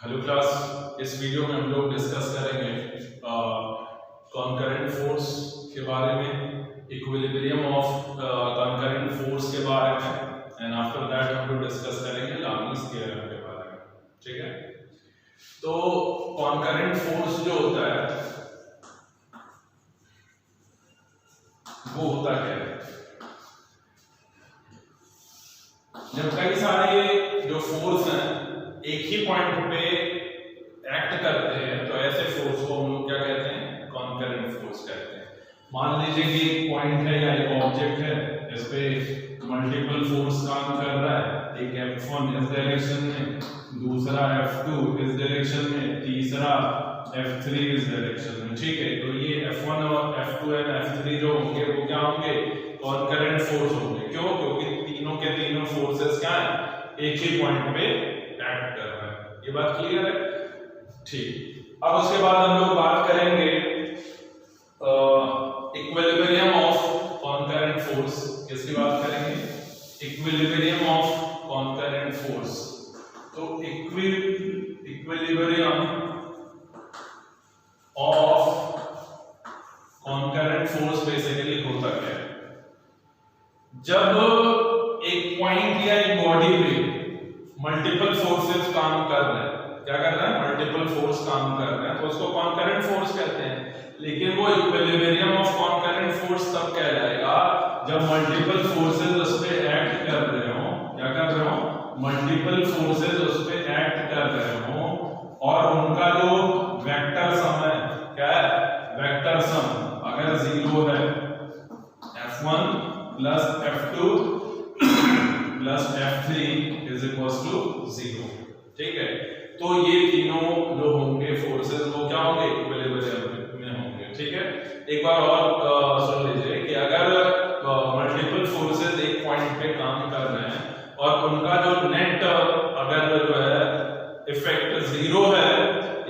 Hello class, इस video में हम लोग डिस्कस करेंगे कॉन्करेंट फोर्स के बारे में, इक्विलिब्रियम ऑफ कॉन्करेंट फोर्स के बारे में, एंड आफ्टर दैट हम लोग डिस्कस करेंगे लामीज थ्योरम के बारे में। ठीक है, तो कॉन्करेंट फोर्स जो होता है वो होता क्या है? जब कई सारे जो फोर्स हैं एक ही पॉइंट पे एक्ट करते हैं तो ऐसे फोर्स को हम लोग क्या कहते हैं? कॉन्करेंट फोर्स कहते हैं। मान लीजिए कि एक पॉइंट है या एक ऑब्जेक्ट है, इस पे मल्टीपल फोर्स काम कर रहा है, एक F1 इस डायरेक्शन में, दूसरा F2 इस डायरेक्शन में, तीसरा F3 इस डायरेक्शन में। ठीक है, तो ये F1 और F2 और F3 जो होंगे वो क्या होंगे? कॉन्करेंट फोर्स होंगे। क्यों? क्योंकि तीनों के तीनों फोर्सेस क्या है? एक ही पॉइंट पे एक्ट कर रहा है। ये बात क्लियर है? ठीक, अब उसके बाद हम लोग बात करेंगे इक्विलिब्रियम ऑफ कॉन्करेंट फोर्स। किसकी बात करेंगे? Equilibrium of concurrent force. तो equilibrium of concurrent force basically होता क्या है? जब एक पॉइंट या एक बॉडी पे मल्टीपल फोर्सेस काम कर रहे हैं, क्या कर रहे हैं? मल्टीपल फोर्स काम कर रहे हैं, तो उसको कॉन्करेंट फोर्स कहते हैं। लेकिन वो इक्विलिब्रियम ऑफ कॉन्करेंट फोर्स तब कहलाएगा जब मल्टीपल फोर्सेस उस पे एक्ट कर रहे हो। क्या कर रहे हो? मल्टीपल फोर्सेस उस पे एक्ट कर रहे हो और उनका जो वेक्टर सम है, क्या है? वेक्टर सम अगर 0 है, F1 plus F2 plus F3 is equals to 0। ठीक है, तो ये तीनों जो होंगे फोर्सेस वो क्या होंगे? इक्विलिब्रियम में होंगे। ठीक है, एक बार और सुन लीजिए कि अगर मल्टीपल फोर्सेस एक पॉइंट पे काम कर रहे हैं और उनका जो नेट अगर जो है इफेक्ट 0 है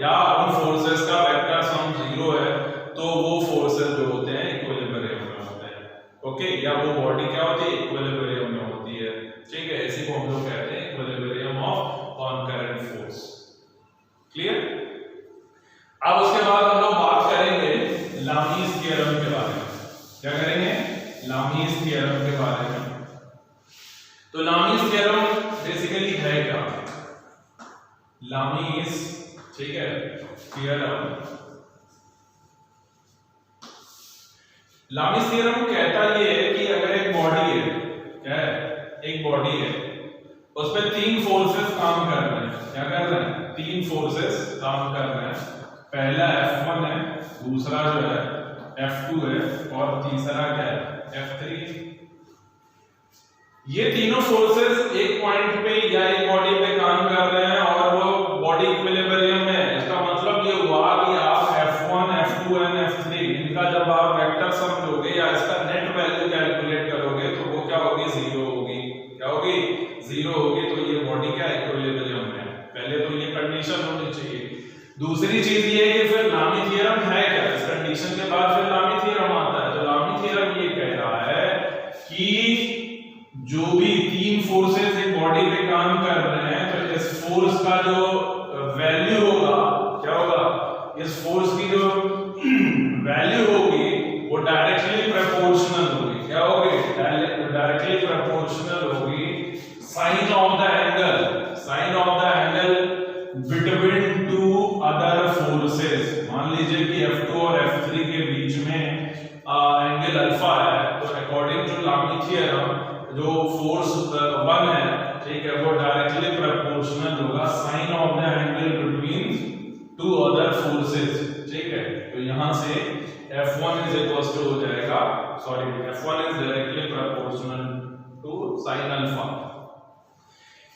या उन फोर्सेस का वेक्टर सम 0 है, तो वो फोर्सेस जो होते हैं इक्विलिब्रियम में होते हैं। ओके, या वो बॉडी क्या होती है? इक्विलिब्रियम में होती है। ठीक है, इसी को हम लोग कहते हैं equilibrium of concurrent force. Clear? अब उसके बाद हम लोग बात करेंगे लामीज थ्योरम के बारे में। क्या करेंगे? लामीज थ्योरम के बारे में। तो लामीज थ्योरम बेसिकली है क्या? लामीज, ठीक है, थ्योरम, लामीज थ्योरम कहता ये है कि अगर एक बॉडी है, क्या है? एक बॉडी है, उस पे तीन फोर्सेस काम कर रहे हैं। क्या कर रहे हैं? तीन फोर्सेस काम कर रहे हैं। पहला F1 है, दूसरा जो है F2 है और तीसरा क्या है? F3। ये तीनों फोर्सेस एक पॉइंट पे या एक बॉडी पे काम कर रहे हैं और वो बॉडी इक्विलिब्रियम में है। इसका मतलब ये हुआ कि आप F1, F2 और F3 इनका जब आप वेक्टर सम लोगे या इसका नेट वैल्यू कैलकुलेट करोगे तो वो क्या होगी? 0 होगी। क्या होगी? 0 होगी। तो ये बॉडी क्या इक्विलिब्रियम में है। पहले तो ये कंडीशन होनी चाहिए। दूसरी चीज ये है कि फिर लामी थ्योरम है क्या? इस कंडीशन के बाद फिर लामी थ्योरम आता है। तो लामी थ्योरम ये कह रहा है कि जो भी तीन फोर्सेस एक बॉडी पे काम कर रहे हैं तो इस फोर्स का जो वैल्यू होगा, क्या होगा? इस फोर्स की जो वैल्यू होगी वो डायरेक्टली प्रोपोर्शनल होगी। क्या होगी? डायरेक्टली प्रोपोर्शनल होगी sine of the angle, sine of the angle between two other forces. मान लीजिए कि F2 और F3 के बीच में एंगल अल्फा है, तो अकॉर्डिंग टू लामी थ्योरम जो फोर्स 1 है, ठीक है, वो डायरेक्टली प्रोपोर्शनल होगा sine of the angle between two other forces. ठीक है, तो यहां से F1 इज इक्वल्स टू हो जाएगा, sorry, F1 is directly proportional to sine alpha.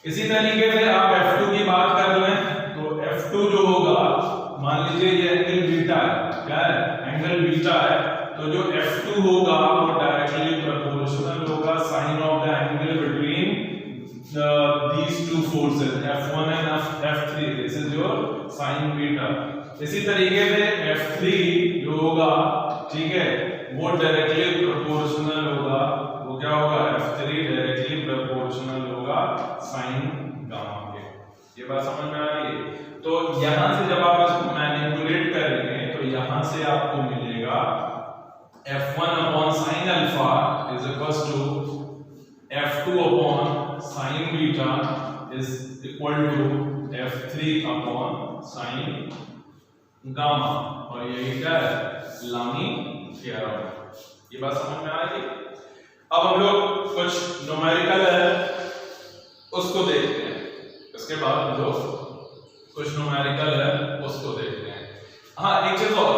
इसी तरीके से आप F2 की बात कर लें तो F2 जो होगा, मान लीजिए ये एंगल बीटा है, क्या है? एंगल बीटा है, तो जो F2 होगा वो डायरेक्टली प्रोपोर्शनल होगा sine of the angle between these two forces F1 and F3। This is your sine beta. इसी तरीके से F3 जो होगा, ठीक है, वो डायरेक्टली प्रोपोर्शनल होगा, वो क्या होगा? F3 डायरेक्टली प्रोपोर्शनल होगा साइन गामा के। ये बात समझ में आ रही है? तो यहां से जब आप इसको मैनिपुलेट करेंगे तो यहां से आपको मिलेगा f1 upon sine alpha is equal to f2 upon sine beta is equal to f3 upon sine gamma, और यही क्या है, लामी थ्योरम। ये बात समझ में आ गई। अब हम लोग कुछ न्यूमेरिकल है उसको देखते हैं, उसके बाद हम लोग कुछ न्यूमेरिकल है उसको देखते हैं। हाँ, एक चीज और,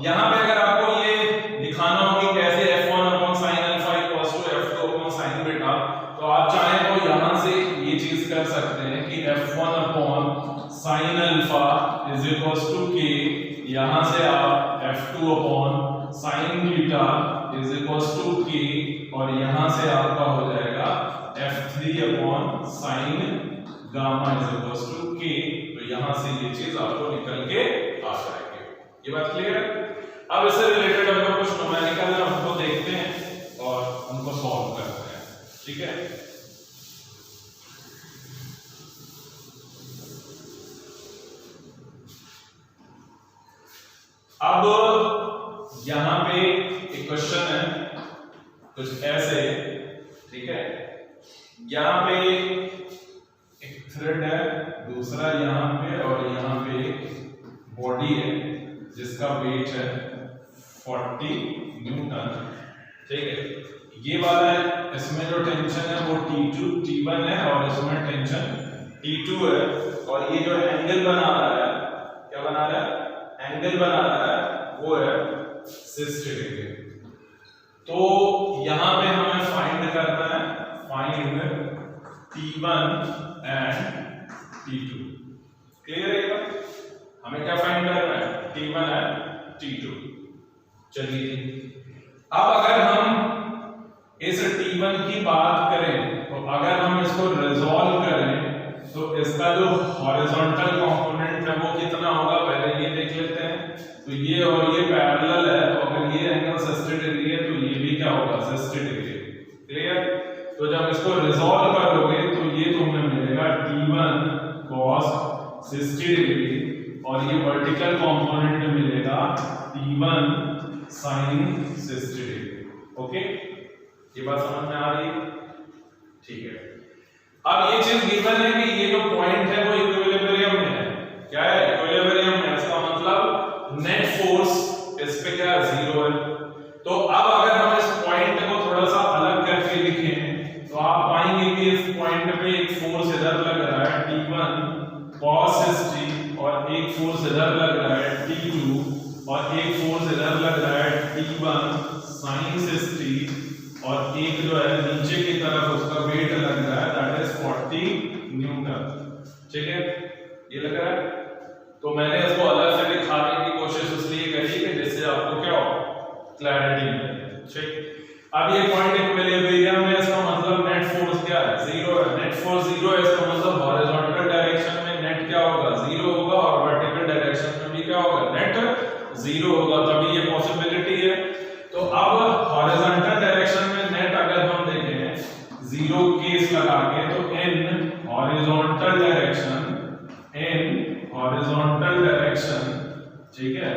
यहाँ पे अगर आपको ये दिखाना हो कि कैसे f1 upon sine alpha equals to f2 upon sine beta, तो आप चाहें तो यहाँ से ये चीज कर सकते हैं कि f1 upon sine alpha is equals to k, यहाँ से आप f2 upon sine beta is equals to k, और यहाँ से आपका हो जाएगा f3 upon sine gamma is equals to k। तो यहाँ से ये चीज आपको निकल के आ जाएगी। ये बात क्लियर है? अब इससे रिलेटेड हम लोग कुछ न्यूमेरिकल है उनको देखते हैं और उनको सॉल्व करते हैं, ठीक है? अब यहां पे एक क्वेश्चन है कुछ ऐसे, ठीक है? यहां पे एक थ्रेड है, दूसरा यहां पे, और यहां पे बॉडी है जिसका वेट है 40 न्यूटन, ठीक है? ये वाला है, इसमें जो टेंशन है वो T1 है और इसमें टेंशन T2 है, और ये जो एंगल बना रहा है, क्या बना रहा है, एंगल बना रहा है वो है 60 डिग्री। तो यहां पे हमें फाइंड करना है, find T1 and T2। Clear है? हमें क्या फाइंड करना है, T1 एंड T2। चलिए, अब अगर हम इस T1 की बात करें तो अगर हम इसको रिजॉल्व करें तो इसका जो हॉरिजॉन्टल कंपोनेंट है वो कितना होगा, पहले ये देख लेते हैं। तो ये और ये पैरेलल है, तो अगर ये एंगल 60 डिग्री है तो ये भी क्या होगा, 60 डिग्री। क्लियर? तो जब इसको रिजॉल्व करोगे तो ये तुम्हें मिलेगा T1 cos 60 डिग्री, और ये वर्टिकल कंपोनेंट मिलेगा T1 sin 60 डिग्री। ओके, ये बात समझ में आ रही है? ठीक है। अब ये चीज गिवन है कि ये जो पॉइंट है वो इक्विलिब्रियम में है। क्या है? इक्विलिब्रियम में। इसका मतलब नेट फोर्स इस पे क्या है, 0 है। तो अब अगर हम इस पॉइंट को थोड़ा सा अलग करके लिखें तो आप पाएंगे कि इस पॉइंट पे एक फोर्स इधर लग रहा है T1 cos 60, और एक फोर्स इधर लग रहा है T2, और एक फोर्स इधर लग रहा है T1 sin 60, और एक जो है नीचे की तरफ उसका वेट लग रहा है, दैट इज 40 न्यूटन। ठीक है, ये लग रहा है। तो मैंने इसको अलग से दिखाने की कोशिश इसलिए करी कि जिससे आपको क्या हो, क्लैरिटी मिले। ठीक, अब ये पॉइंट इक्विलिब्रियम में, इसका मतलब नेट फोर्स क्या है, 0 है। नेट फोर्स 0 है, इसका मतलब हॉरिजॉन्टल डायरेक्शन में नेट क्या होगा, 0 होगा, और वर्टिकल डायरेक्शन में भी क्या होगा, नेट 0 होगा। तभी ये पॉसिबिलिटी है। तो अब हॉरिजॉन्टल डायरेक्शन में नेट अगर हम देखें 0 केस लगा के, तो इन हॉरिजॉन्टल डायरेक्शन, ठीक है,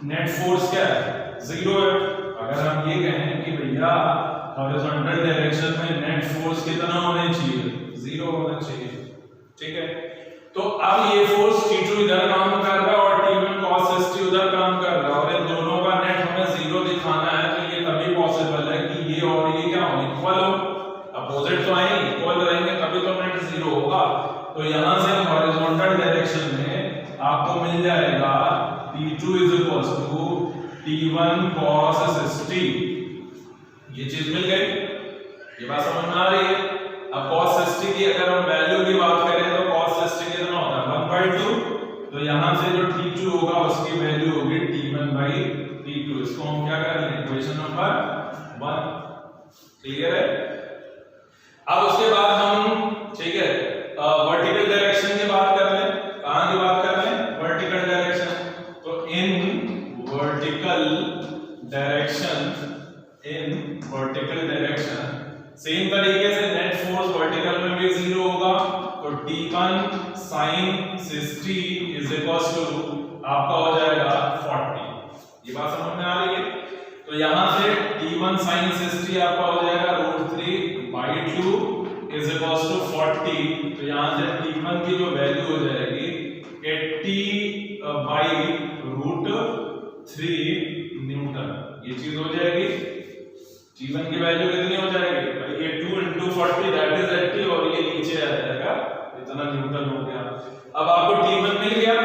नेट फोर्स क्या है, 0 है। अगर हम ये कहें कि भैया हॉरिजॉन्टल डायरेक्शन में नेट फोर्स कितना होना चाहिए, 0 होना चाहिए। ठीक है, तो अब ये फोर्स T2 इधर काम कर रहा है और T1 cos 60 उधर काम कर रहा है, और इन दोनों का नेट हमें 0 दिखाना है। तो ये तभी पॉसिबल है कि ये और ये क्या हो, इक्वल हो। अपोजिट तो आएंगे, इक्वल रहेंगे तभी तो नेट 0 होगा। तो यहां से हॉरिजॉन्टल डायरेक्शन में आपको मिल जाएगा T2 T1 cos 60। ये चीज मिल गई, ये बात समझ में आ रही है। अब cos 60 की अगर हम वैल्यू की बात करें तो cos 60 कितना होता है, 1/2। तो यहां से जो T2 होगा उसकी वैल्यू होगी T1/T2। इसको हम क्या कर लें, इक्वेशन नंबर 1। क्लियर है? अब उसके बाद हम, ठीक है, वर्टिकल डायरेक्शन की बात कर लें। कहां की बात कर लें, वर्टिकल डायरेक्शन। तो इन वर्टिकल डायरेक्शन सेम तरीके से नेट फोर्स वर्टिकल में भी पे 0 होगा तो t1 sin 60 is equal to आपका हो जाएगा 40। ये बात समझ में आ रही है? तो यहां से t1 sin 60 आपका हो जाएगा √3/2 इज इक्वल टू 40। तो यहां से t1 की जो वैल्यू हो जाएगी 80/√3 न्यूटन। ये चीज हो जाएगी। t1 की वैल्यू कितनी हो जाएगी भाई? ये 2 × 40 दैट इज 80 और ये नीचे आ जाएगा इतना न्यूटन हो गया। अब आपको t1 मिल गया,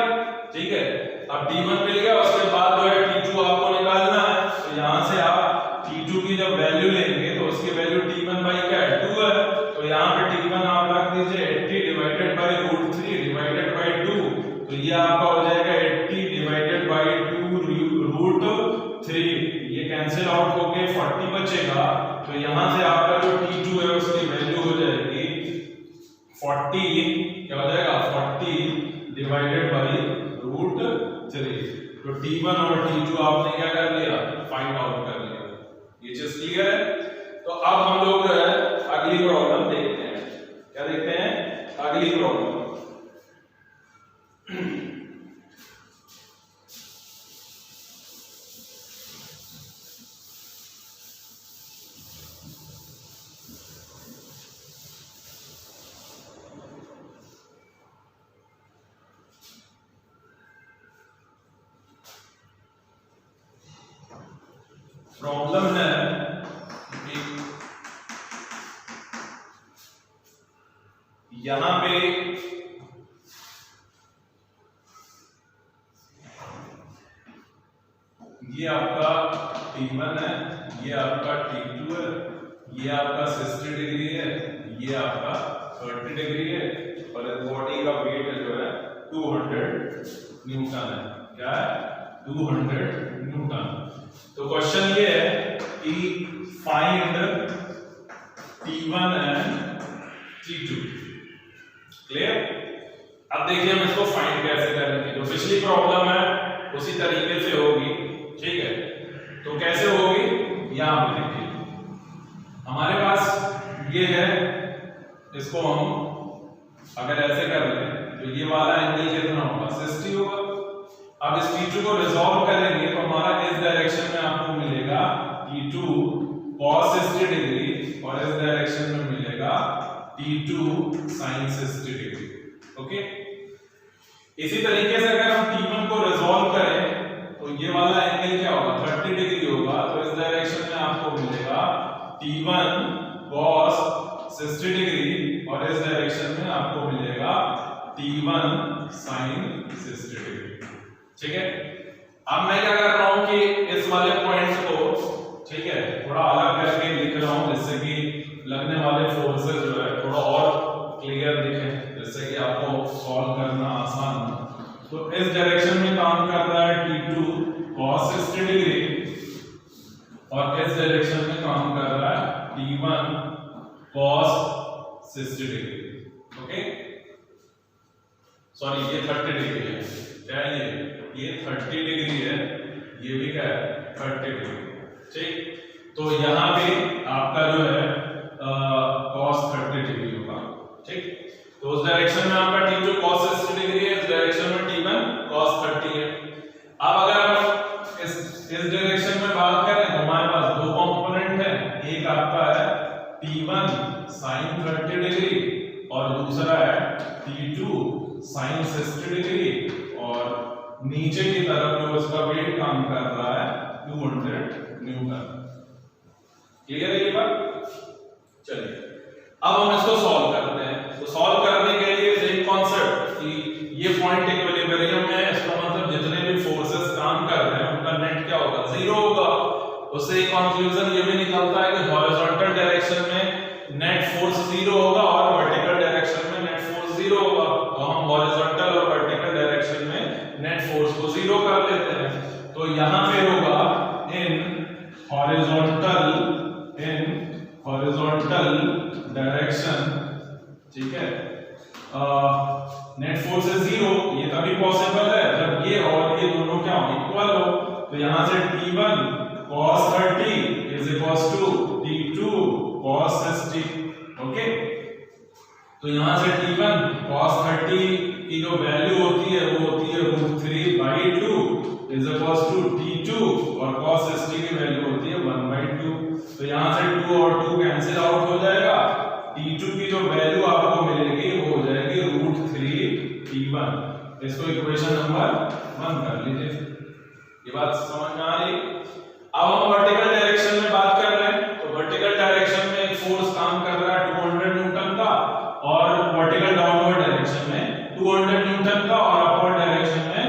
ठीक है। अब t1 मिल गया, उसके बाद जो है t2 आपको निकालना है। तो यहां से आप t2 की जब वैल्यू लेंगे तो उसकी वैल्यू t1 बाई क्या है 2 है। तो यहां पे t1 आप रख दीजिए 80/√3 डिवाइडेड बाय 2। तो ये आपका हो जाएगा 80/2√3। ये कैंसिल आउट होके 40 बचेगा। तो यहां से आपका जो t2 है उसकी वैल्यू हो जाएगी 40, क्या हो जाएगा 40/√3। तो t1 और t2 आपने क्या कर लिया? फाइंड आउट कर लिया। ये चीज क्लियर है? तो अब हम लोग अगली प्रॉब्लम देखते हैं। क्या देखते हैं? अगली प्रॉब्लम। प्रॉब्लम है कि यहां पे ये आपका t1 है, ये आपका t2 है, ये आपका 60 डिग्री है, ये आपका 30 डिग्री है और इस बॉडी का वेट जो है 200 न्यूटन है। क्या है? 200 न्यूटन। तो क्वेश्चन ये है कि find t1 and t2। Clear? अब देखिए हम इसको फाइंड कैसे करेंगे। जो पिछली प्रॉब्लम है उसी तरीके से होगी, ठीक है। तो कैसे होगी? यहां पे देखिए हमारे पास ये है, इसको हम अगर ऐसे कर लें तो ये वाला एंगल कितना होगा? 60 होगा। अब इस t2 को रिजॉल्व करेंगे तो हमारा इस डायरेक्शन में आपको मिलेगा t2 cos 60 डिग्री और इस डायरेक्शन में मिलेगा t2 sin 60 डिग्री। ओके, इसी तरीके से अगर हम t1 को रिजॉल्व करें तो ये वाला एंगल क्या होगा? 30 डिग्री होगा। तो इस डायरेक्शन में आपको मिलेगा t1 cos 60 डिग्री और इस डायरेक्शन में आपको मिलेगा t1 sin 60 डिग्री। ठीक है। अब मैं क्या कर रहा हूं कि इस वाले पॉइंट को, ठीक है, थोड़ा अलग करके लिख रहा हूं जिससे कि लगने वाले फोर्सेस जो है थोड़ा और क्लियर दिखे, जिससे कि आपको सॉल्व करना आसान हो। तो इस डायरेक्शन में काम कर रहा है t2 cos 60 डिग्री और इस डायरेक्शन में काम कर रहा है t1 cos 60 degree. Okay, sorry ये 30 डिग्री है। क्या है ये 30 डिग्री है, ये भी क्या है 30 डिग्री। ठीक, तो यहाँ पे आपका जो है cos 30 डिग्री होगा। ठीक, तो उस डायरेक्शन में आपका t2 cos 60 डिग्री है, इस डायरेक्शन में t1 cos 30 है। अब अगर हम इस डायरेक्शन में बात करें तो हमारे पास दो कंपोनेंट है, एक आपका है t1 sin 30 डिग्री और दूसरा है t2 sin 60 डिग्री और नीचे की तरफ जो उसका वेट काम कर रहा है 200 न्यूटन। क्लियर है ये बात? चलिए अब हम इसको सॉल्व करते हैं। तो सॉल्व करने के लिए सेम कॉन्सेप्ट कि ये पॉइंट इक्विलिब्रियम में है, इसका मतलब जितने भी फोर्सेस काम कर रहे हैं उनका नेट क्या होगा? 0 होगा। उससे एक कंक्लूजन ये भी निकलता है कि हॉरिजॉन्टल डायरेक्शन में नेट फोर्स 0 होगा और वर्टिकल डायरेक्शन में नेट फोर्स 0 होगा। तो हम हॉरिजॉन्टल और वर्टिकल डायरेक्शन में नेट फोर्स को 0 कर लेते हैं। तो यहां पे होगा इन हॉरिजॉन्टल डायरेक्शन, ठीक है, नेट फोर्स है 0। ये तभी पॉसिबल है जब ये और ये दोनों क्या हो? इक्वल हो। तो यहां से t1 cos 30 is equal to t2 cos 60। Okay, तो यहाँ से T1 cos 30 की जो वैल्यू होती है वो होती है √3/2 इज इक्वल्स टू T2 और cos 60 की वैल्यू होती है 1/2। तो यहाँ से 2 और 2 कैंसिल आउट हो जाएगा। T2 की जो वैल्यू आपको मिलेगी वो हो जाएगी √3T1। इसको इक्वेशन नंबर 1 कर लीजिए। ये बात समझ में आ रही? अब हम वर्टिकल डायरेक्शन में बात कर रहे हैं। तो वर्टिकल डायरेक्शन में एक फोर्स काम कर रहा है 200 न्यूटन का, और वर्टिकल डाउनवर्ड डायरेक्शन में 200 न्यूटन का, और अपवर्ड डायरेक्शन में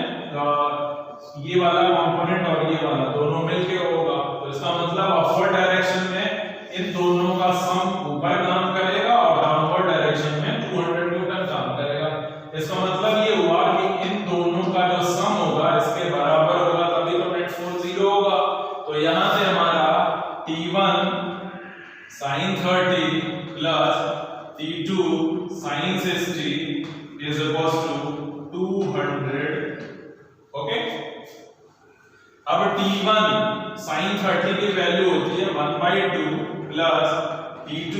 ये वाला कंपोनेंट और ये वाला दोनों मिलके होगा। तो इसका मतलब अपवर्ड डायरेक्शन में इन दोनों का सम ऊपर काम करेगा और डाउनवर्ड डायरेक्शन में 200 न्यूटन काम करेगा। इसका मतलब ये हुआ कि इन दोनों का जो सम होगा इसके बराबर होगा, तभी तो नेट फोर्स 0 होगा। तो यहां से हमारा T1 sin 30 plus T2 sin 60 is equals to 200। Okay, अब T1 sin 30 की वैल्यू होती है 1/2 प्लस T2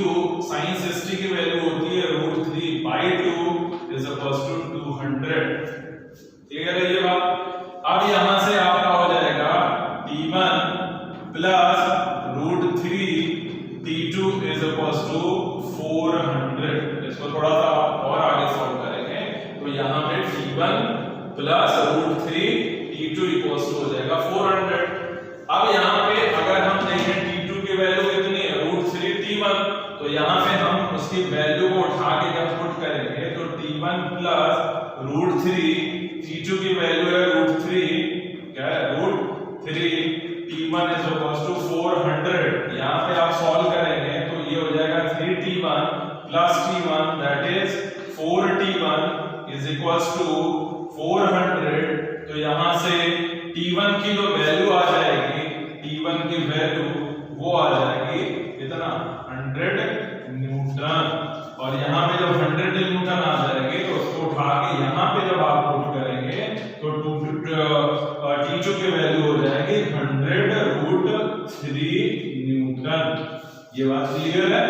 sin 60 की वैल्यू होती है √3/2 इज इक्वल्स टू 200। क्लियर है ये बात? अब यहां से आपका हो जाएगा T1 plus √3 T2 is equals to 400। इसको थोड़ा सा और आगे सॉल्व करेंगे तो यहाँ पे T1 plus √3 T2 equals to हो जाएगा 400। अब यहाँ पे अगर हम देखें T2 की वैल्यू कितनी है √3 T1, तो यहाँ पे हम उसकी वैल्यू को उठा के जब पुट करेंगे तो T1 प्लस √3 T2 की वैल्यू है √3, क्या है √3 T1 इज इक्वल्स टू 400। यहाँ पे आप सॉल्व करेंगे तो ये हो जाएगा 3T1 plus T1 that is 4T1 is equals to 400। तो यहाँ से T1 की जो वैल्यू आ जाएगी, T1 की वैल्यू वो आ जाएगी कितना 100 न्यूटन, और यहाँ पे जब 100 न्यूटन आ जाएगी तो उसको उठा के यहाँ पे जब आप पुट करेंगे तो T2 की वैल्यू हो जाएगी 100√3 न्यूटन। ये बात क्लियर है?